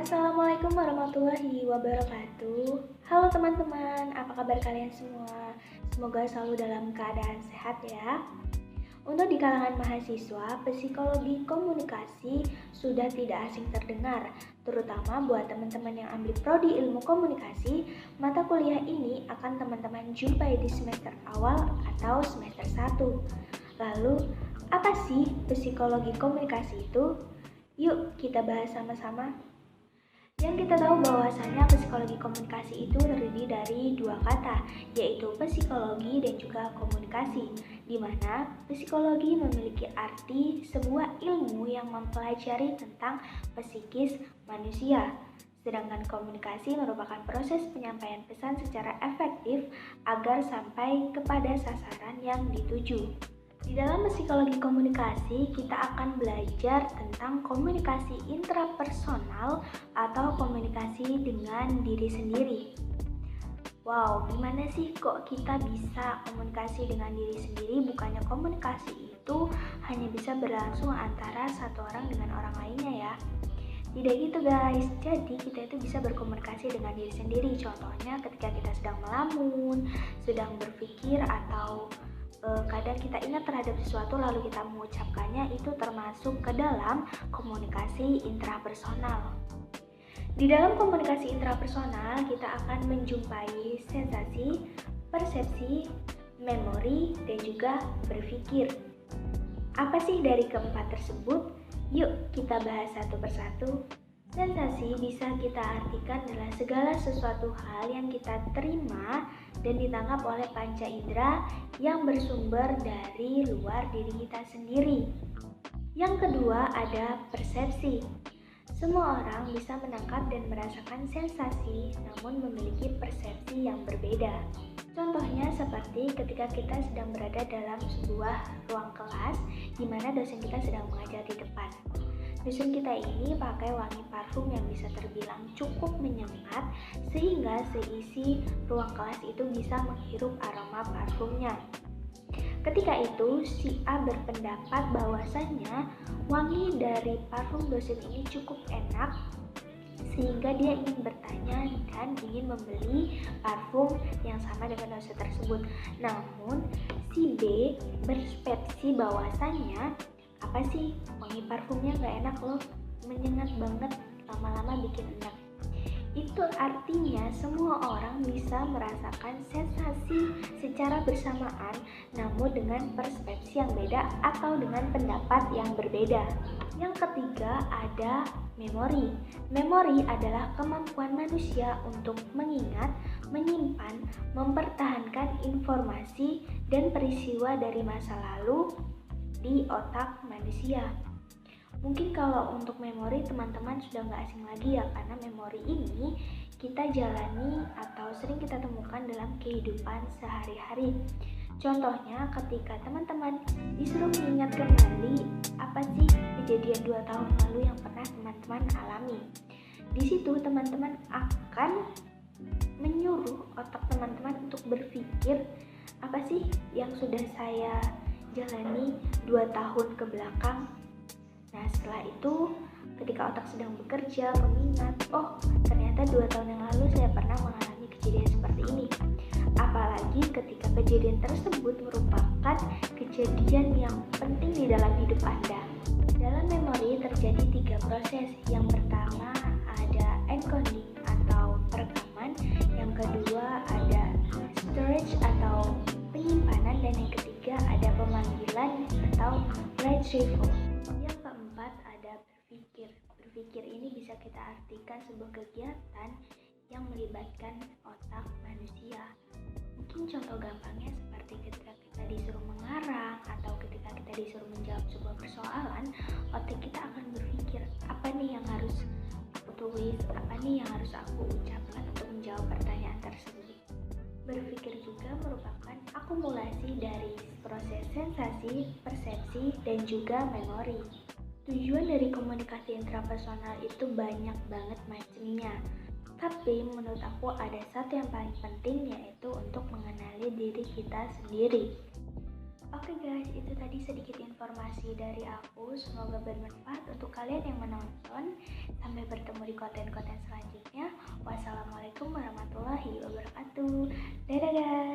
Assalamualaikum warahmatullahi wabarakatuh. Halo teman-teman, apa kabar kalian semua? Semoga selalu dalam keadaan sehat ya. Untuk di kalangan mahasiswa, psikologi komunikasi sudah tidak asing terdengar, terutama buat teman-teman yang ambil prodi ilmu komunikasi. Mata kuliah ini akan teman-teman jumpai di semester awal atau semester 1. Lalu, apa sih psikologi komunikasi itu? Yuk kita bahas sama-sama. Yang kita tahu bahwasanya psikologi komunikasi itu terdiri dari dua kata, yaitu psikologi dan juga komunikasi, di mana psikologi memiliki arti sebuah ilmu yang mempelajari tentang psikis manusia, sedangkan komunikasi merupakan proses penyampaian pesan secara efektif agar sampai kepada sasaran yang dituju. Di dalam psikologi komunikasi, kita akan belajar tentang komunikasi intrapersonal atau komunikasi dengan diri sendiri. Wow, gimana sih kok kita bisa komunikasi dengan diri sendiri? Bukannya komunikasi itu hanya bisa berlangsung antara satu orang dengan orang lainnya ya? Tidak gitu guys, jadi kita itu bisa berkomunikasi dengan diri sendiri. Contohnya ketika kita sedang melamun, sedang berpikir, atau kadang kita ingat terhadap sesuatu lalu kita mengucapkannya, itu termasuk ke dalam komunikasi intrapersonal. Di dalam komunikasi intrapersonal kita akan menjumpai sensasi, persepsi, memori, dan juga berpikir. Apa sih dari keempat tersebut? Yuk kita bahas satu persatu. Sensasi bisa kita artikan adalah segala sesuatu hal yang kita terima dan ditangkap oleh panca indera yang bersumber dari luar diri kita sendiri. Yang kedua ada persepsi. Semua orang bisa menangkap dan merasakan sensasi, namun memiliki persepsi yang berbeda. Contohnya seperti ketika kita sedang berada dalam sebuah ruang kelas di mana dosen kita sedang mengajar di depan. Dosen kita ini pakai wangi parfum yang bisa terbilang cukup menyengat sehingga seisi ruang kelas itu bisa menghirup aroma parfumnya. Ketika itu si A berpendapat bahwasannya wangi dari parfum dosen ini cukup enak sehingga dia ingin bertanya dan ingin membeli parfum yang sama dengan dosen tersebut. Namun si B berpersepsi bahwasannya, apa sih, wangi parfumnya gak enak loh, menyengat banget, lama-lama bikin enak. Itu artinya semua orang bisa merasakan sensasi secara bersamaan, namun dengan persepsi yang beda atau dengan pendapat yang berbeda. Yang ketiga ada memori. Memori adalah kemampuan manusia untuk mengingat, menyimpan, mempertahankan informasi dan peristiwa dari masa lalu di otak manusia. Mungkin kalau untuk memori teman-teman sudah nggak asing lagi ya, karena memori ini kita jalani atau sering kita temukan dalam kehidupan sehari-hari. Contohnya ketika teman-teman disuruh mengingat kembali apa sih kejadian 2 tahun lalu yang pernah teman-teman alami. Di situ teman-teman akan menyuruh otak teman-teman untuk berpikir, apa sih yang sudah saya jalani 2 tahun ke belakang. Nah setelah itu ketika otak sedang bekerja mengingat, oh ternyata 2 tahun yang lalu saya pernah mengalami kejadian seperti ini. Apalagi ketika kejadian tersebut merupakan kejadian yang penting di dalam hidup Anda. Dalam memori terjadi 3 proses. Yang pertama ada encoding atau perekaman, yang kedua ada storage atau penyimpanan, dan yang ketiga ada pemanggilan atau retrieval. Yang keempat ada berpikir. Berpikir ini bisa kita artikan sebuah kegiatan yang melibatkan otak manusia. Mungkin contoh gampangnya seperti ketika kita disuruh mengarang atau ketika kita disuruh menjawab sebuah persoalan, otak kita akan berpikir, apa nih yang harus aku tulis, apa nih yang harus aku ucapkan untuk menjawab pertanyaan tersebut. Berpikir juga merupakan akumulasi dari proses sensasi, persepsi, dan juga memori. Tujuan dari komunikasi intrapersonal itu banyak banget macamnya. Tapi menurut aku ada satu yang paling penting, yaitu untuk mengenali diri kita sendiri. Oke guys, itu tadi sedikit informasi dari aku. Semoga bermanfaat untuk kalian yang menonton. Sampai bertemu di konten-konten selanjutnya. Wassalamualaikum warahmatullahi wabarakatuh. Dadah guys.